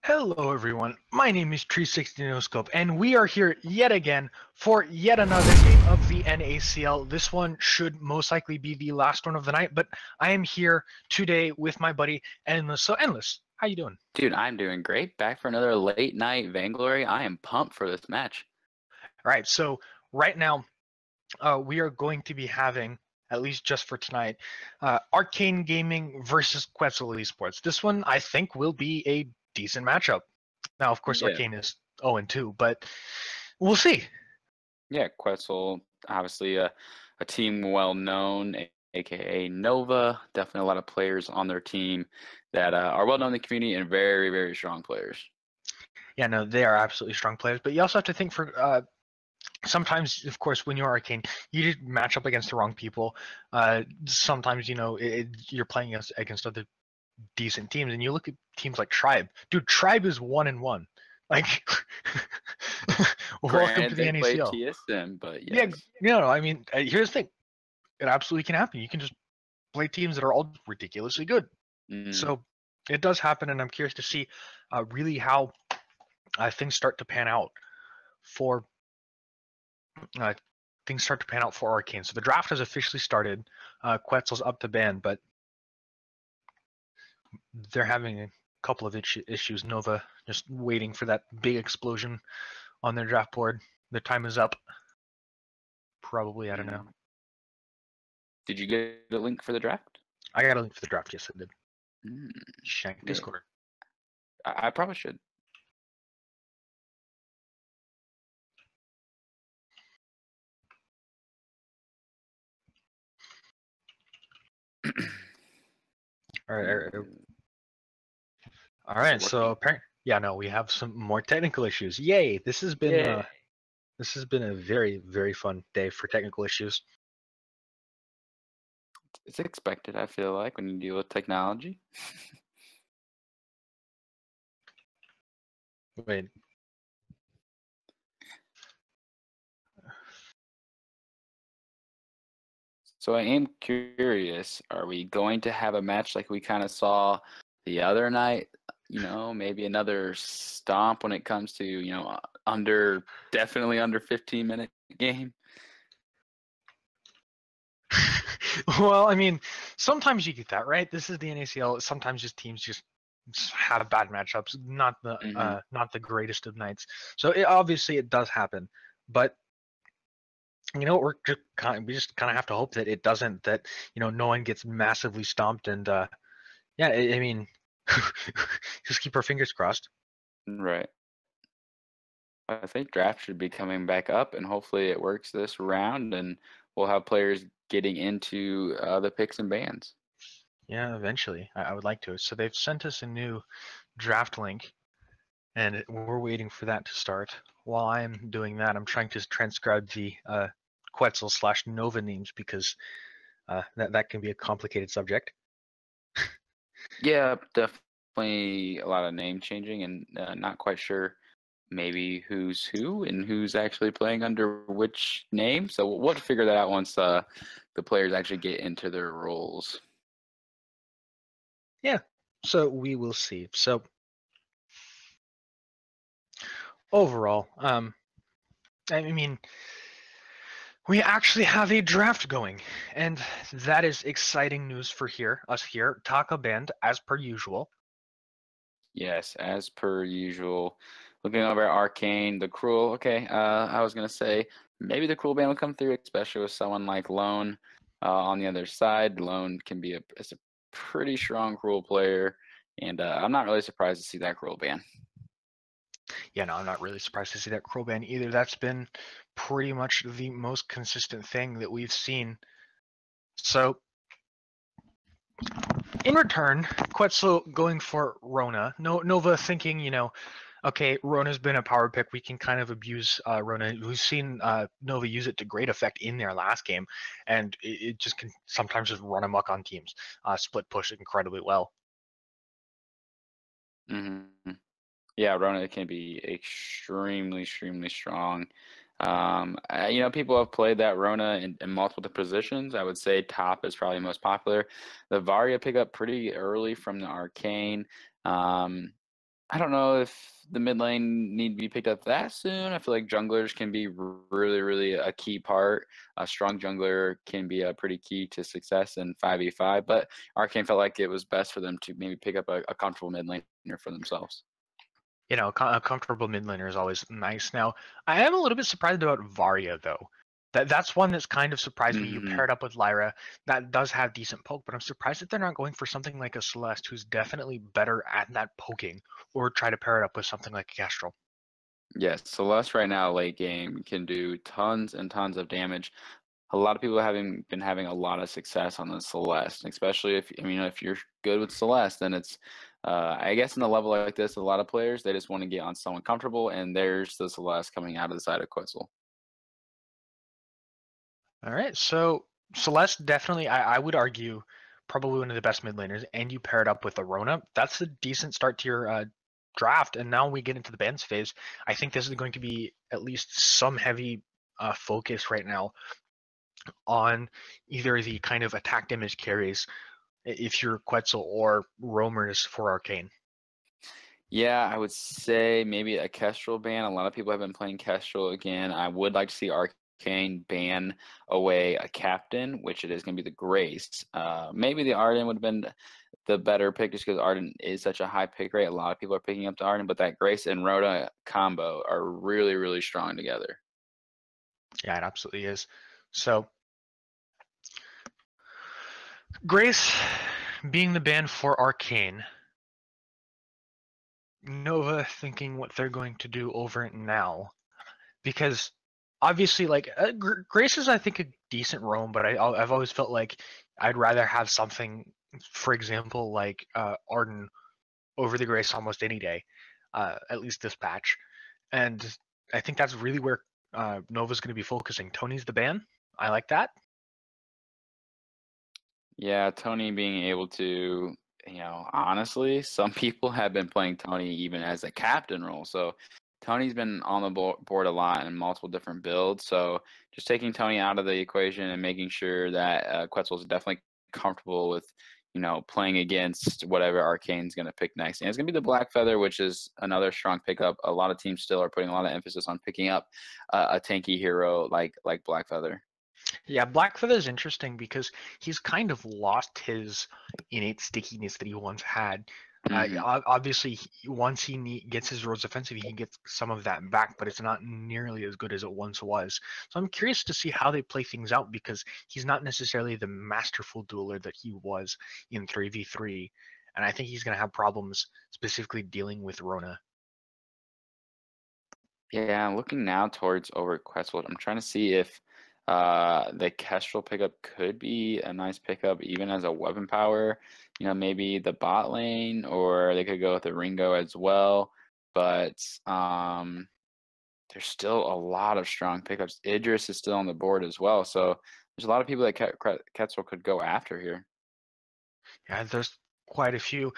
Hello everyone, my name is Tree60 NoScope, and we are here yet again for yet another game of the NACL. This one should most likely be the last one of the night, but I am here today with my buddy Endless. So Endless, how you doing? Dude, I'm doing great. Back for another late night Vainglory. I am pumped for this match. Alright, so right now we are going to be having, at least just for tonight, Arcane Gaming versus Quetzal Esports. This one I think will be a decent matchup. Now, of course, Yeah. Arcane is 0-2, but we'll see. Yeah, Quetzal, obviously a team well known, aka Nova. Definitely a lot of players on their team that are well known in the community and very, very strong players. Yeah, no, they are absolutely strong players. But you also have to think for sometimes, of course, when you're Arcane, you just match up against the wrong people. Sometimes, you're playing against other decent teams, and you look at teams like Tribe. Dude, Tribe is 1-1. Like, welcome to Granted, the they play NACL. TSM, but Yeah, yes. I mean, here's the thing. It absolutely can happen. You can just play teams that are all ridiculously good. Mm, So it does happen, and I'm curious to see really how things start to pan out for uh, Arcane. So the draft has officially started. Quetzal's up to ban, but they're having a couple of issues. Nova just waiting for that big explosion on their draft board. Their time is up. Probably, I don't know. Did you get a link for the draft? I got a link for the draft. Yes, I did. Check Yeah. Discord. I probably should. All right. All right. So apparently, yeah, no, we have some more technical issues. Yay! This has been a very, very fun day for technical issues. It's expected, I feel like, when you deal with technology. Wait. So I am curious, are we going to have a match like we kind of saw the other night? Maybe another stomp when it comes to, definitely under 15-minute game. Well, I mean, sometimes you get that, right? This is the NACL. Sometimes just teams just have bad matchups, not the greatest of nights. So obviously it does happen, but we just kind of have to hope that it doesn't. That no one gets massively stomped, and yeah, I mean, just keep our fingers crossed. Right. I think draft should be coming back up, and hopefully it works this round, and we'll have players getting into the picks and bans. Yeah, eventually, I would like to. So they've sent us a new draft link, and we're waiting for that to start. While I'm doing that, I'm trying to transcribe the Quetzal/Nova names because that can be a complicated subject. Yeah, definitely a lot of name changing, and not quite sure maybe who's who and who's actually playing under which name. So we'll figure that out once the players actually get into their roles. Yeah, so we will see. So overall, I mean, we actually have a draft going, and that is exciting news for us here, Taka Band, as per usual. Yes, as per usual. Looking over at Arcane, the Cruel. Okay, I was gonna say maybe the Cruel band will come through, especially with someone like Lone on the other side. Lone can be a pretty strong Cruel player, and I'm not really surprised to see that Cruel band. Yeah, no, I'm not really surprised to see that Crow band either. That's been pretty much the most consistent thing that we've seen. So, in return, Quetzal going for Rona. Nova thinking, okay, Rona's been a power pick. We can kind of abuse Rona. We've seen Nova use it to great effect in their last game, and it just can sometimes just run amok on teams. Split push incredibly well. Mm-hmm. Yeah, Rona can be extremely, extremely strong. People have played that Rona in multiple positions. I would say top is probably most popular. The Varia pick up pretty early from the Arcane. I don't know if the mid lane need to be picked up that soon. I feel like junglers can be really, really a key part. A strong jungler can be a pretty key to success in 5v5, but Arcane felt like it was best for them to maybe pick up a comfortable mid laner for themselves. You know, a comfortable mid laner is always nice. Now, I am a little bit surprised about Varia though. That's one that's kind of surprised me. You Hmm. paired up with Lyra, that does have decent poke, but I'm surprised that they're not going for something like a Celeste, who's definitely better at that poking, or try to pair it up with something like a Kestrel. Yes, Celeste right now late game can do tons and tons of damage. A lot of people been having a lot of success on the Celeste, especially if I mean if you're good with Celeste, then it's I guess in a level like this, a lot of players they just want to get on someone comfortable, and there's the Celeste coming out of the side of Quetzal. All right, so Celeste definitely, I would argue, probably one of the best mid laners, and you pair it up with Arona. That's a decent start to your draft, and now we get into the bans phase. I think this is going to be at least some heavy focus right now on either the kind of attack damage carries if you're Quetzal or roamers for Arcane. Yeah, I would say maybe a Kestrel ban. A lot of people have been playing Kestrel again. I would like to see Arcane ban away a captain, which it is going to be the Grace. Maybe the Arden would have been the better pick just because Arden is such a high pick rate. A lot of people are picking up the Arden, but that Grace and Rhoda combo are really, really strong together. Yeah, it absolutely is. So Grace being the ban for Arcane, Nova thinking what they're going to do over it now, because obviously, like Grace is, I think, a decent roam, but I've always felt like I'd rather have something, for example, like Arden over the Grace almost any day, at least this patch, and I think that's really where Nova's going to be focusing. Tony's the ban. I like that. Yeah, Tony being able to, honestly, some people have been playing Tony even as a captain role. So Tony's been on the board a lot in multiple different builds. So just taking Tony out of the equation and making sure that Quetzal is definitely comfortable with, playing against whatever Arcane's going to pick next. And it's going to be the Black Feather, which is another strong pickup. A lot of teams still are putting a lot of emphasis on picking up a tanky hero like Black Feather. Yeah, Blackfeather is interesting because he's kind of lost his innate stickiness that he once had. Hmm. Obviously, once he gets his Rose Offensive, he gets some of that back, but it's not nearly as good as it once was. So I'm curious to see how they play things out because he's not necessarily the masterful dueler that he was in 3v3, and I think he's going to have problems specifically dealing with Rona. Yeah, I'm looking now towards over at Quetzal. I'm trying to see if the Kestrel pickup could be a nice pickup, even as a weapon power. Maybe the bot lane, or they could go with the Ringo as well. But there's still a lot of strong pickups. Idris is still on the board as well, so there's a lot of people that Quetzal could go after here. Yeah, there's quite a few.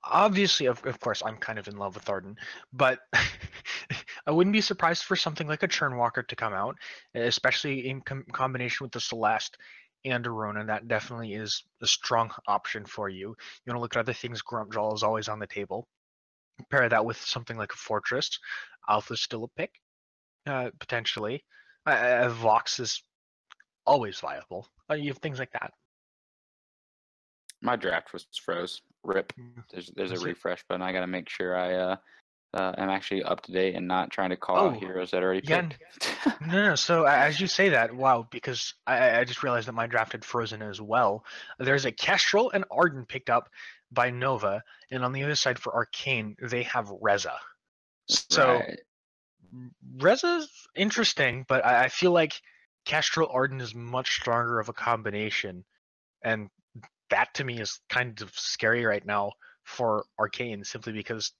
Obviously, of course, I'm kind of in love with Arden, but I wouldn't be surprised for something like a Churnwalker to come out, especially in combination with the Celeste and Arona. That definitely is a strong option for you. You want to look at other things. Grumpjaw is always on the table. Pair that with something like a Fortress. Alpha's still a pick, potentially. Vox is always viable. You have things like that. My draft was froze. Rip. There's a Is it? refresh button. I got to make sure I am actually up to date and not trying to call out Oh, heroes that already yeah. picked. No, no. So as you say that, wow, because I just realized that my draft had frozen as well. There's a Kestrel and Arden picked up by Nova, and on the other side for Arcane, they have Reza. So Right. Reza's interesting, but I feel like Kestrel Arden is much stronger of a combination, and that to me is kind of scary right now for Arcane, simply because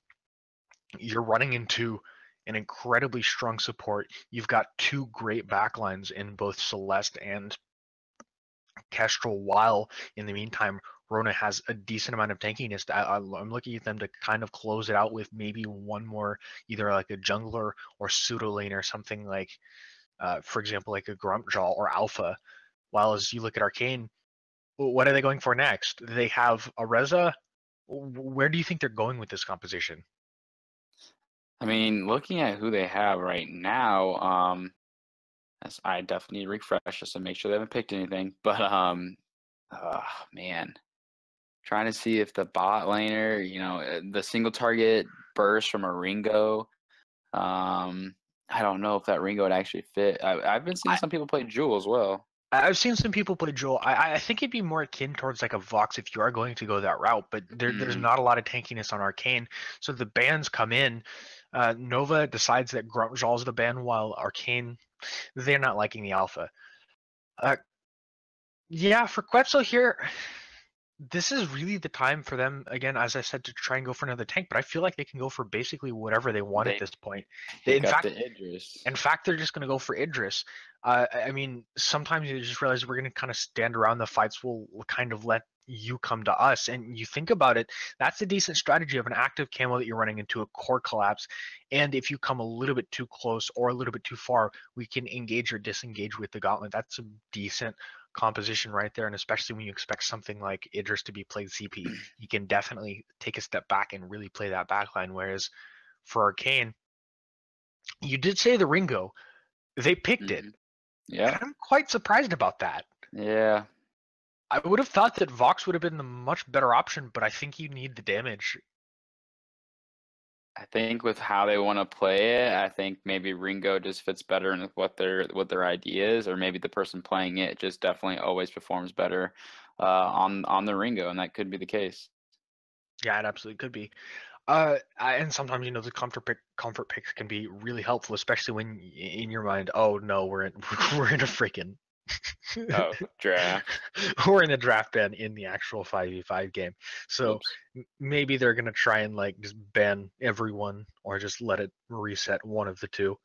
you're running into an incredibly strong support. You've got two great backlines in both Celeste and Kestrel, while in the meantime, Rona has a decent amount of tankiness. I'm looking at them to kind of close it out with maybe one more, either like a jungler or pseudo lane or something like, for example, like a Grumpjaw or Alpha. While as you look at Arcane, what are they going for next? They have a Reza. Where do you think they're going with this composition? I mean, looking at who they have right now, I definitely need to refresh just to make sure they haven't picked anything. But man, trying to see if the bot laner, the single target burst from a Ringo. I don't know if that Ringo would actually fit. I've been seeing some people play Jewel as well. I've seen some people play Joel. I think it'd be more akin towards like a Vox if you are going to go that route, but there's not a lot of tankiness on Arcane. So the bans come in. Nova decides that Grumjal's the ban, while Arcane, they're not liking the alpha. Yeah, for Quetzal here, this is really the time for them, again, as I said, to try and go for another tank, but I feel like they can go for basically whatever they want at this point. In fact, they're just going to go for Idris. I mean, sometimes you just realize we're going to kind of stand around the fights. We'll kind of let you come to us. And you think about it, that's a decent strategy of an active camo that you're running into a core collapse. And if you come a little bit too close or a little bit too far, we can engage or disengage with the gauntlet. That's a decent composition right there, and especially when you expect something like Idris to be played CP, you can definitely take a step back and really play that backline. Whereas for Arcane, you did say the Ringo, they picked it. Yeah, and I'm quite surprised about that. Yeah, I would have thought that Vox would have been the much better option, but I think you need the damage. I think with how they want to play it, I think maybe Ringo just fits better in what their idea is, or maybe the person playing it just definitely always performs better on the Ringo, and that could be the case. Yeah, it absolutely could be. And sometimes the comfort picks can be really helpful, especially when in your mind, oh no, we're in a freaking draft. We're in a draft ban in the actual 5v5 game. So maybe they're going to try and like just ban everyone or just let it reset one of the two.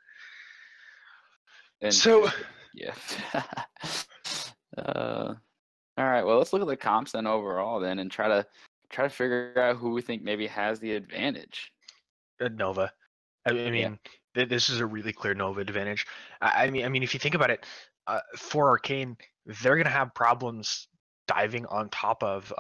So yeah. All right, well, let's look at the comps then overall then and try to figure out who we think maybe has the advantage. Nova. I mean, this is a really clear Nova advantage. I mean, if you think about it, for Arcane, they're gonna have problems diving on top of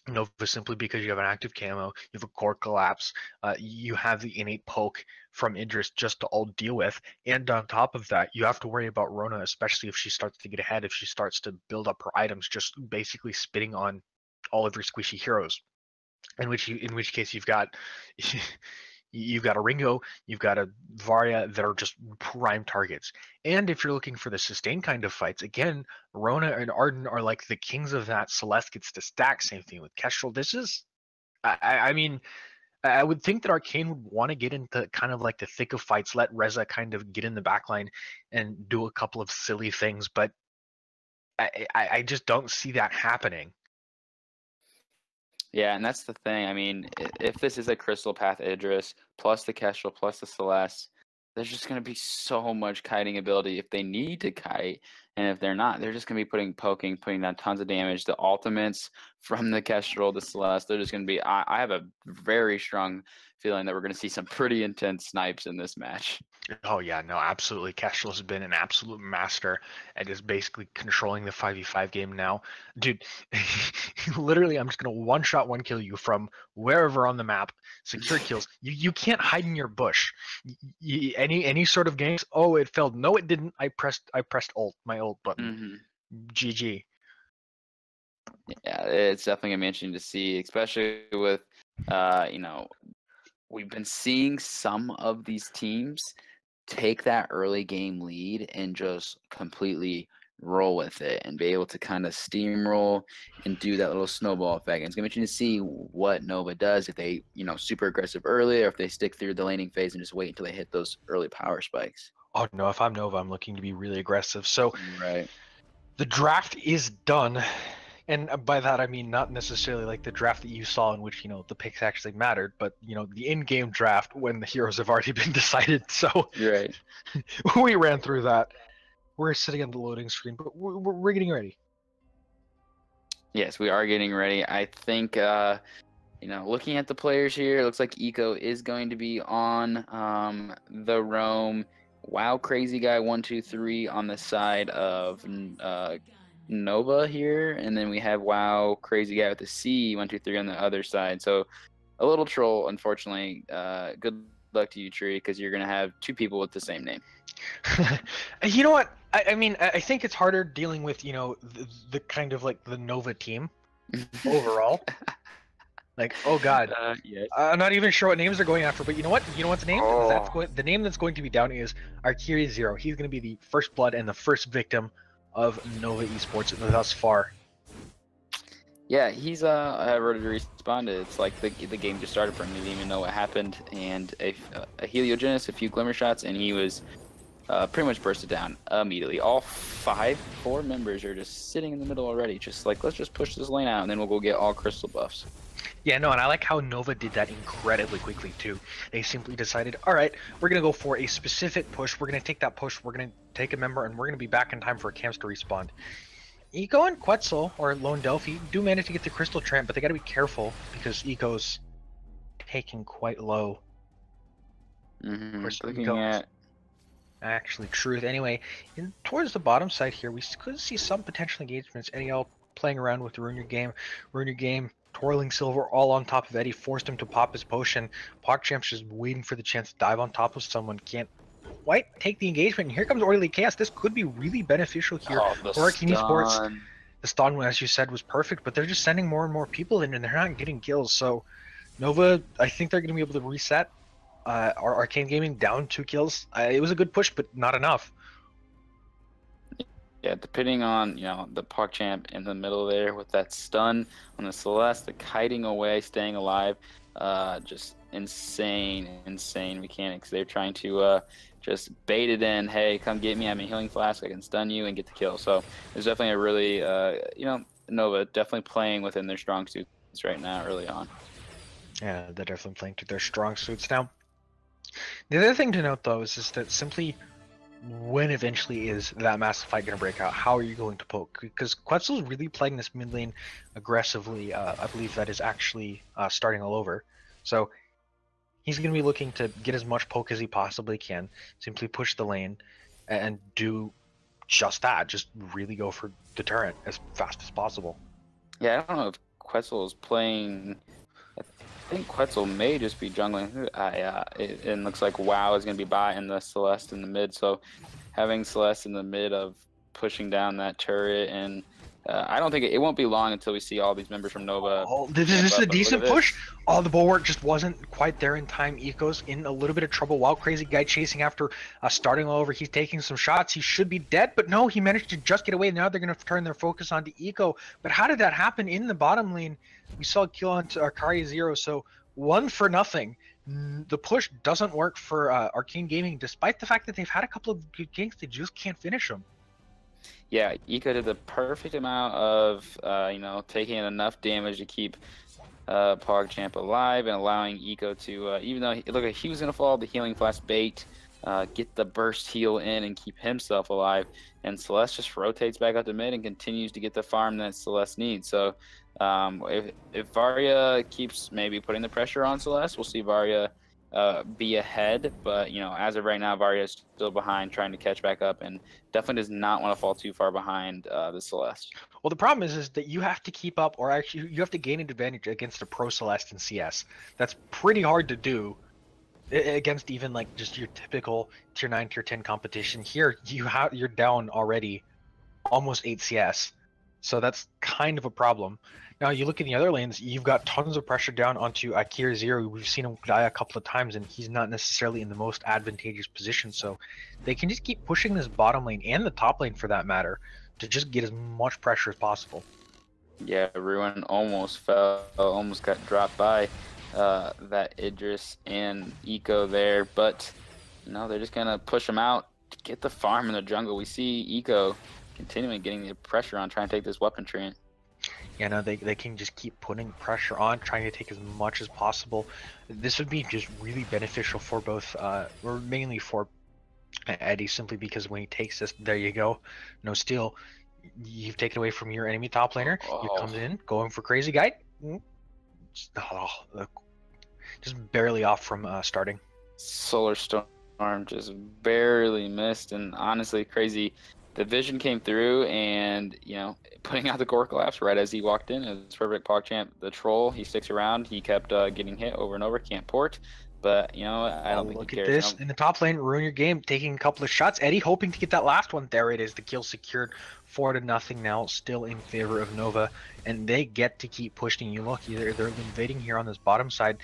Nova simply because you have an active camo, you have a core collapse, you have the innate poke from Idris just to all deal with, and on top of that, you have to worry about Rona, especially if she starts to get ahead, if she starts to build up her items, just basically spitting on all of your squishy heroes. In which case you've got you've got a Ringo, you've got a Varya that are just prime targets. And if you're looking for the sustained kind of fights, again, Rona and Arden are like the kings of that. Celeste gets to stack. Same thing with Kestrel. This is, I mean, I would think that Arcane would want to get into kind of like the thick of fights, let Reza kind of get in the backline and do a couple of silly things, but I just don't see that happening. Yeah, and that's the thing. I mean, if this is a Crystal Path Idris, plus the Kestrel, plus the Celeste, there's just going to be so much kiting ability if they need to kite. And if they're not, they're just going to be putting down tons of damage. The ultimates from the Kestrel, the Celeste, they're just going to be, I have a very strong feeling that we're going to see some pretty intense snipes in this match. Oh yeah, no, absolutely. Kestrel has been an absolute master at just basically controlling the 5v5 game now. Dude, literally I'm just gonna one shot one kill you from wherever on the map. Secure kills. You can't hide in your bush. Any sort of games, oh it failed. No it didn't. I pressed ult, my ult button. GG. Yeah, it's definitely gonna be interesting to see, especially with we've been seeing some of these teams take that early game lead and just completely roll with it and be able to kind of steamroll and do that little snowball effect. And it's gonna be interesting to see what Nova does, if they, super aggressive early, or if they stick through the laning phase and just wait until they hit those early power spikes. Oh no, if I'm Nova, I'm looking to be really aggressive. So right. The draft is done. And by that I mean not necessarily like the draft that you saw in which the picks actually mattered, but the in-game draft when the heroes have already been decided. So right. We ran through that. We're sitting on the loading screen, but we're getting ready. Yes, we are getting ready. I think looking at the players here, it looks like Eco is going to be on the roam. Wow, crazy guy 123 on the side of Nova here, and then we have Wow, crazy guy with the C 123 on the other side. So a little troll, unfortunately. Good luck to you, Tree, because you're gonna have two people with the same name. You know what? I mean, I think it's harder dealing with, the kind of like the Nova team overall. Like, oh god, Yes. I'm not even sure what names they're going after, but you know what? You know what's named? Oh. The name that's going to be down is Arcane Zero. He's going to be the first blood and the first victim of Nova Esports thus far. Yeah, he's ready to respawn. It's like the game just started for him. He didn't even know what happened, and a heliogenesis, a few glimmer shots, and he was pretty much bursted down immediately. All four members are just sitting in the middle already, just like, let's just push this lane out, and then we'll go get all crystal buffs. Yeah, no, and I like how Nova did that incredibly quickly too. They simply decided, all right, we're gonna go for a specific push. We're gonna take that push. We're gonna take a member, and we're gonna be back in time for camps to respawn. Eco and Quetzal, or Lone Delphi, do manage to get the crystal tramp, but they gotta be careful because Eco's taken quite low. Mm-hmm. Of course, Looking at actually truth. Anyway, towards the bottom side here, we could see some potential engagements. NEL playing around with Ruin Your Game, twirling silver all on top of Eddie, forced him to pop his potion. PogChamp's just waiting for the chance to dive on top of someone, can't quite take the engagement. And here comes Orderly Chaos. This could be really beneficial here for Arcane Esports. The stun, as you said, was perfect, but they're just sending more and more people in, and they're not getting kills. So Nova, I think they're going to be able to reset our Arcane Gaming down 2 kills. It was a good push, but not enough. Yeah, depending on, the PogChamp in the middle there with that stun on the Celeste, the kiting away, staying alive, just insane mechanics. They're trying to just bait it in. Hey, come get me. I'm a healing flask. I can stun you and get the kill. So there's definitely a really, Nova definitely playing within their strong suits right now early on. Yeah, they're definitely playing to their strong suits now. The other thing to note, though, is that simply when eventually is that massive fight going to break out? How are you going to poke? Because Quetzal's really playing this mid lane aggressively. I believe that is actually starting all over. So he's going to be looking to get as much poke as he possibly can, simply push the lane and do just that. Just really go for the turret as fast as possible. Yeah, I don't know if Quetzal is playing. I think Quetzal may just be jungling. It looks like WoW is going to be by and the Celeste in the mid. So having Celeste in the mid of pushing down that turret, and I don't think it won't be long until we see all these members from Nova. Oh, this is a decent push. Oh, the bulwark just wasn't quite there in time. Eco's in a little bit of trouble. Wild Crazy Guy chasing after starting all over. He's taking some shots. He should be dead, but no, he managed to just get away. Now they're going to turn their focus onto Eco. But how did that happen in the bottom lane? We saw a kill onto Arcane Zero, so 1-0. The push doesn't work for Arcane Gaming, despite the fact that they've had a couple of good ganks. They just can't finish them. Yeah, Eco did the perfect amount of, taking enough damage to keep PogChamp alive and allowing Eco to, even though it looked like he was going to fall, the healing flask bait, get the burst heal in and keep himself alive. And Celeste just rotates back out to mid and continues to get the farm that Celeste needs. So if Varia keeps maybe putting the pressure on Celeste, we'll see Varia be ahead. But, as of right now, Varia is still behind, trying to catch back up, and definitely does not want to fall too far behind the Celeste. Well, the problem is that you have to keep up, or actually you have to gain an advantage against a pro Celeste in CS. That's pretty hard to do against even like just your typical tier 9, tier 10 competition. Here you're down already almost 8 CS, so that's kind of a problem. Now you look in the other lanes, you've got tons of pressure down onto Akira Zero. We've seen him die a couple of times, and he's not necessarily in the most advantageous position. So they can just keep pushing this bottom lane and the top lane for that matter to just get as much pressure as possible. Yeah, Ruin almost fell, almost got dropped by that Idris and Eco there, but they're just gonna push him out to get the farm in the jungle. We see Eco continuing getting the pressure on, trying to take this weapon tree. Yeah, no, they can just keep putting pressure on, trying to take as much as possible. This would be just really beneficial for both, or mainly for Eddie, simply because when he takes this, there you go, no steal. You've taken away from your enemy top laner. He comes in, going for Crazy Guy. Just barely off from starting. Solar Storm just barely missed, and honestly, Crazy. The vision came through, and putting out the core collapse right as he walked in. It was perfect. PogChamp, the troll, he sticks around. He kept getting hit over and over. Can't port. But you know what? I don't think Look he at cares. this in the top lane, ruin your game, taking a couple of shots. Eddie hoping to get that last one. There it is. The kill secured, 4-0 now, still in favor of Nova, and they get to keep pushing. You look, they're invading here on this bottom side.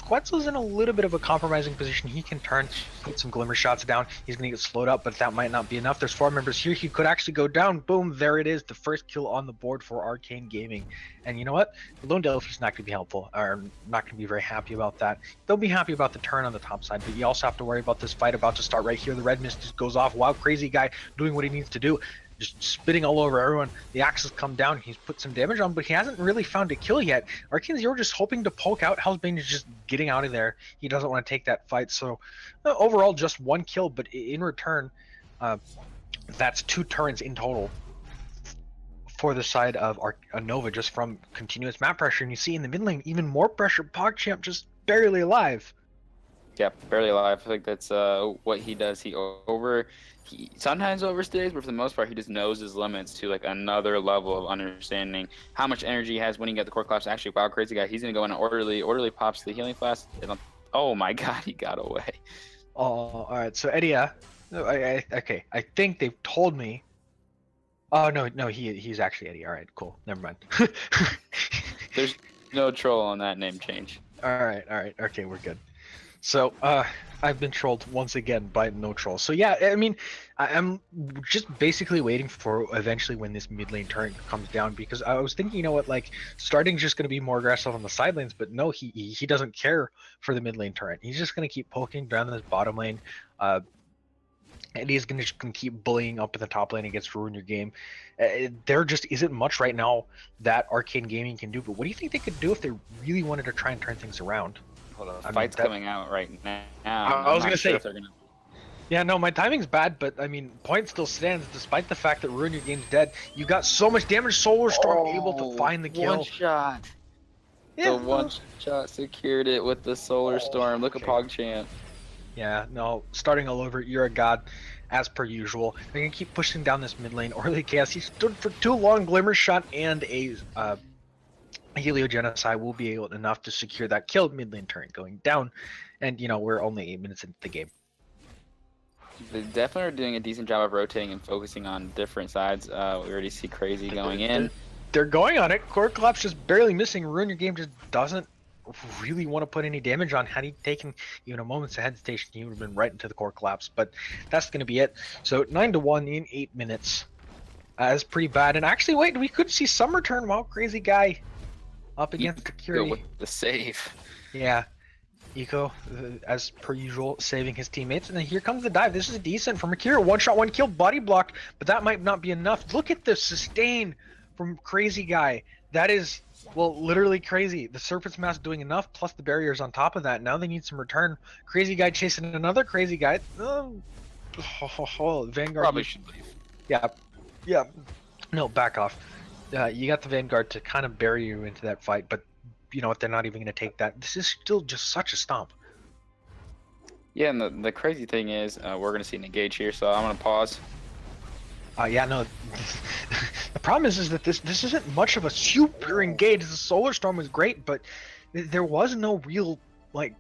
Quetzal's in a little bit of a compromising position. He can turn, put some glimmer shots down. He's going to get slowed up, but that might not be enough. There's 4 members here. He could actually go down. Boom, there it is. The first kill on the board for Arcane Gaming. And you know what? Lone Delphi's not going to be helpful, or not going to be very happy about that. They'll be happy about the turn on the top side, but you also have to worry about this fight about to start right here. The red mist just goes off. Wow, crazy guy doing what he needs to do. Just spitting all over everyone. The axes come down. He's put some damage on, but he hasn't really found a kill yet. Arcane Zero just hoping to poke out. Hellsbane is just getting out of there. He doesn't want to take that fight. So overall, just 1 kill, but in return, that's 2 turns in total for the side of Nova, just from continuous map pressure. And you see in the mid lane, even more pressure. PogChamp just barely alive. Yeah, barely alive. I think that's what he does. He sometimes overstays, but for the most part, he just knows his limits to like another level of understanding how much energy he has when he got the core collapse. Actually, wow, crazy guy. He's gonna go in orderly. Orderly pops the healing flask. Oh my god, he got away. Oh, all right. So Eddie, okay. I think they've told me. Oh no, he's actually Eddie. All right, cool. Never mind. There's no troll on that name change. All right. Okay, we're good. So, I've been trolled once again by no troll. So yeah, I mean, I'm just basically waiting for eventually when this mid lane turret comes down, because I was thinking, you know what, like starting's just going to be more aggressive on the side lanes, but no, he doesn't care for the mid lane turret. He's just going to keep poking down this bottom lane. And he's going to keep bullying up in the top lane and gets to ruin your game. There just isn't much right now that Arcane Gaming can do, but what do you think they could do if they really wanted to try and turn things around? Fight's coming out right now. I was going to say, yeah, no, my timing's bad, but I mean, point still stands despite the fact that Ruin Your Game's dead. You got so much damage. Solar Storm able to find the kill. One shot. Yeah, the one shot secured it with the Solar Storm. Look at PogChamp. Yeah, no, starting all over. You're a god, as per usual. They're gonna keep pushing down this mid lane. Orly Chaos, he stood for 2 long Glimmer Shot and a Heliogenocide will be able enough to secure that kill. Mid lane turret going down, and you know we're only 8 minutes into the game. They definitely are doing a decent job of rotating and focusing on different sides. We already see Crazy going in. They're going on it. Core Collapse just barely missing. Ruin Your Game just doesn't really want to put any damage on. Had he taken even a moment's hesitation, he would have been right into the Core Collapse. But that's going to be it. So 9-1 in 8 minutes. That's pretty bad. And actually, wait, we could see some return. Wow, Crazy guy up against security. With the save. Yeah. Eco, as per usual, saving his teammates. And then here comes the dive. This is decent from Akira. 1 shot, 1 kill, body blocked. But that might not be enough. Look at the sustain from Crazy Guy. That is, well, literally crazy. The Serpent's Mask doing enough, plus the barriers on top of that. Now they need some return. Crazy Guy chasing another Crazy Guy. Vanguard. Probably should leave. Yeah. No, back off. You got the Vanguard to kind of bury you into that fight, but you know what? They're not even going to take that. This is still just such a stomp. Yeah, and the crazy thing is, we're going to see an engage here, so I'm going to pause. Yeah, no. The problem is that this isn't much of a super engage. The Solar Storm was great, but there was no real like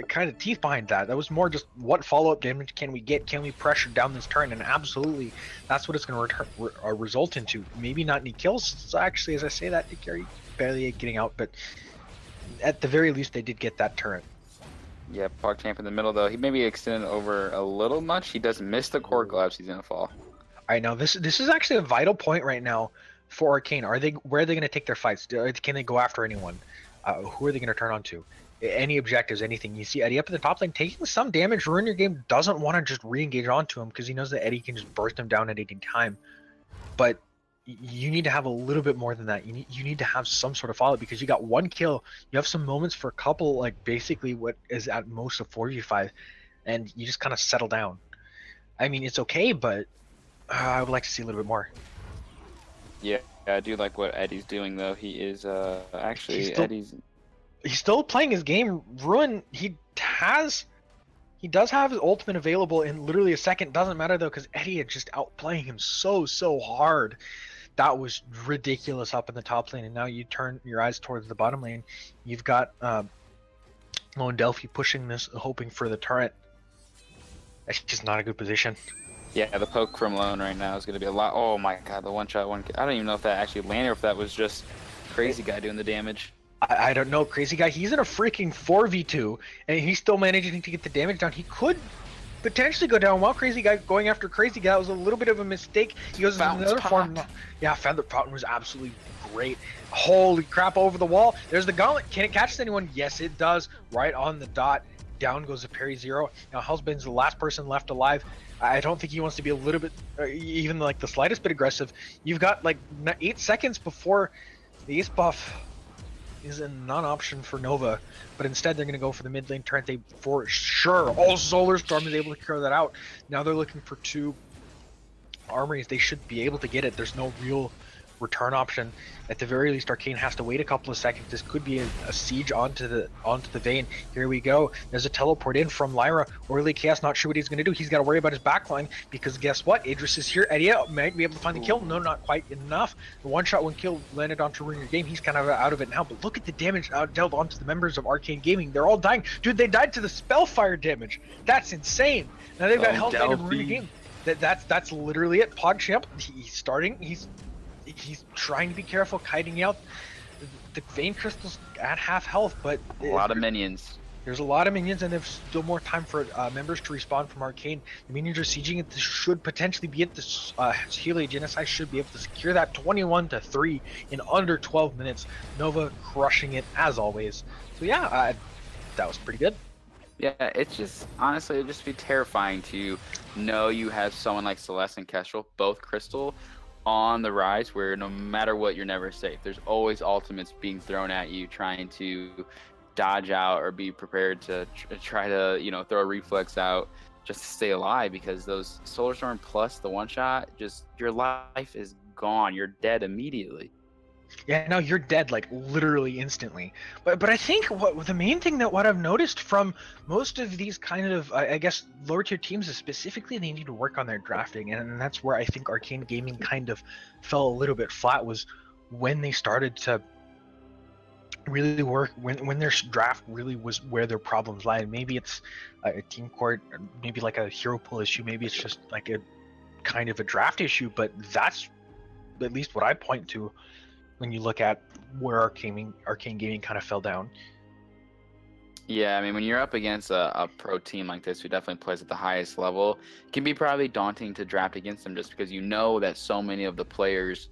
kind of teeth behind that. That was more just what follow-up damage can we get? Can we pressure down this turn? And absolutely, that's what it's going to result into. Maybe not any kills. So actually, as I say that, Ikari barely getting out, but at the very least, they did get that turret. Yeah, PogChamp in the middle though. He maybe extended over a little much. He does miss the core collapse. He's gonna fall. I know this is actually a vital point right now for Arcane. Where are they going to take their fights? Can they go after anyone? Who are they going to turn on to? Any objectives? Anything? You see Eddie up in the top lane taking some damage. Ruin Your Game doesn't want to just re-engage onto him because he knows that Eddie can just burst him down at any time. But you need to have a little bit more than that. You need to have some sort of follow because you got 1 kill. You have some moments for a couple, like basically what is at most a 4v5, and you just kind of settle down. I mean, it's okay, but I would like to see a little bit more. Yeah, I do like what Eddie's doing though. He is actually he's still playing his game. Ruin, he does have his ultimate available in literally a second. Doesn't matter though because Eddie is just outplaying him so hard. That was ridiculous up in the top lane, and now you turn your eyes towards the bottom lane. You've got Lone Delphi pushing this, hoping for the turret. That's just not a good position. Yeah, the poke from Lone right now is going to be a lot. Oh my god, the one-shot one. I don't even know if that actually landed or if that was just Crazy Guy doing the damage. I don't know. Crazy Guy, he's in a freaking 4v2, and he's still managing to get the damage down. He could potentially go down while Crazy Guy going after Crazy Guy. That was a little bit of a mistake. He goes into another form. Yeah, Feather Fountain was absolutely great. Holy crap, over the wall. There's the gauntlet. Can it catch anyone? Yes, it does. Right on the dot. Down goes a parry 0. Now, Hellsbane's the last person left alive. I don't think he wants to be a little bit, even like the slightest bit aggressive. You've got like 8 seconds before the ace buff is a non-option for Nova, but instead they're going to go for the mid lane turret. They for sure. Oh, Solar Storm is able to clear that out. Now they're looking for 2 armories. They should be able to get it. There's no real return option. At the very least, Arcane has to wait a couple of seconds. This could be a siege onto the Vayne. Here we go. There's a teleport in from Lyra. Orly Chaos not sure what he's going to do. He's got to worry about his backline because guess what? Idris is here. Edia might be able to find the kill. No, not quite enough. The one-shot one kill landed onto Ruin Your Game. He's kind of out of it now, but look at the damage dealt onto the members of Arcane Gaming. They're all dying. Dude, they died to the Spellfire damage. That's insane. Now they've got Hellfire and Ruin Your Game. That's literally it. PogChamp, he's starting. He's trying to be careful, kiting out the Vayne Crystals at half health, but a lot of minions. There's a lot of minions, and there's still more time for members to respawn from Arcane. The minions are sieging it. This should potentially be it. This Healy Genocide should be able to secure that 21-3 in under 12 minutes. Nova crushing it as always. So yeah, that was pretty good. Yeah, it's just, honestly, it'd just be terrifying to know you have someone like Celeste and Kestrel, both Crystal, on the rise, where no matter what, you're never safe. There's always ultimates being thrown at you, trying to dodge out or be prepared to try to, you know, throw a reflex out just to stay alive, because those Solar Storm plus the one shot, just your life is gone. You're dead immediately. Yeah, no, you're dead, like literally instantly. But I think what the main thing that what I've noticed from most of these kind of I guess lower tier teams is specifically they need to work on their drafting, and that's where I think Arcane Gaming kind of fell a little bit flat, was when they started to really work, when their draft really was where their problems lie. And maybe it's a team court, maybe like a hero pool issue, maybe it's just like a kind of a draft issue, but that's at least what I point to when you look at where Arcane Gaming kind of fell down. Yeah, I mean, when you're up against a pro team like this who definitely plays at the highest level, it can be probably daunting to draft against them, just because you know that so many of the players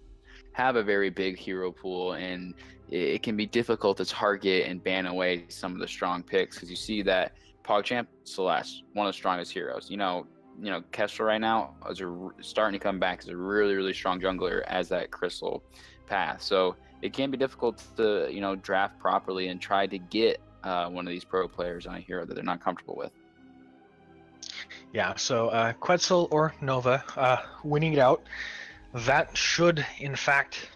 have a very big hero pool, and it can be difficult to target and ban away some of the strong picks, because you see that PogChamp, Celeste, one of the strongest heroes. You know, Kestrel right now is starting to come back as a really, really strong jungler as that Crystal path. So it can be difficult to, you know, draft properly and try to get one of these pro players on a hero that they're not comfortable with. Yeah, so Quetzal or Nova winning it out. That should, in fact,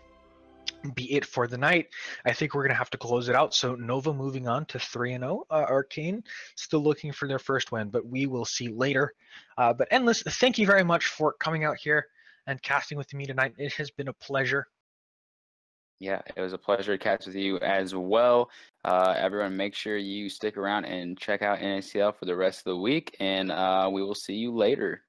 be it for the night. I think we're going to have to close it out. So Nova moving on to 3-0. Arcane still looking for their first win, but we will see later. But Endless, thank you very much for coming out here and casting with me tonight. It has been a pleasure. Yeah, it was a pleasure to catch with you as well. Everyone, make sure you stick around and check out NACL for the rest of the week, and we will see you later.